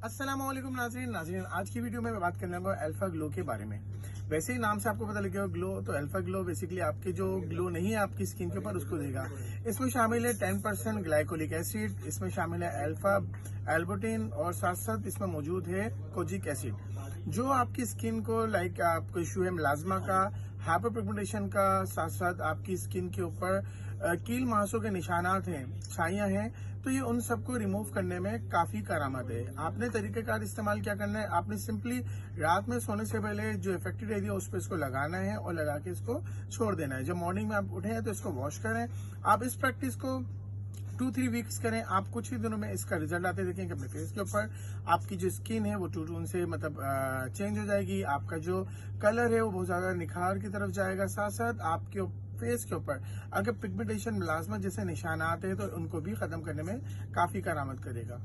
अस्सलामुअलैकुम नाज़रीन, आज की वीडियो में मैं बात करने वाला हूँ अल्फा ग्लो के बारे में। वैसे ही नाम से आपको पता लगेगा ग्लो, तो अल्फा ग्लो बेसिकली आपके जो ग्लो नहीं है आपकी स्किन के ऊपर उसको देगा। इसमें शामिल है 10% ग्लाइकोलिक एसिड, इसमें शामिल है अल्फा एल्बुटिन और साथ साथ इसमें मौजूद है कोजिक एसिड जो आपकी स्किन को आपको इशू है मिलाजमा का, हाइपर पिगमेंटेशन का, साथ साथ आपकी स्किन के ऊपर कील महासों के निशानात हैं, छाइयां हैं, तो ये उन सबको रिमूव करने में काफी करामत है। आपने तरीकेकार इस्तेमाल क्या करना है, आपने सिंपली रात में सोने से पहले जो इफेक्टेड एरिया उस पर इसको लगाना है और लगा के इसको छोड़ देना है। जब मॉर्निंग में आप उठे हैं तो इसको वॉश करें। आप इस प्रैक्टिस को 2-3 वीक्स करें, आप कुछ ही दिनों में इसका रिजल्ट आते देखेंगे अपने फेस के ऊपर। आपकी जो स्किन है वो टू टून से चेंज हो जाएगी, आपका जो कलर है वो बहुत ज्यादा निखार की तरफ जाएगा। साथ साथ आपके फेस के ऊपर अगर पिगमेंटेशन मिलाजमा जैसे निशानात है तो उनको भी खत्म करने में काफी करामत करेगा।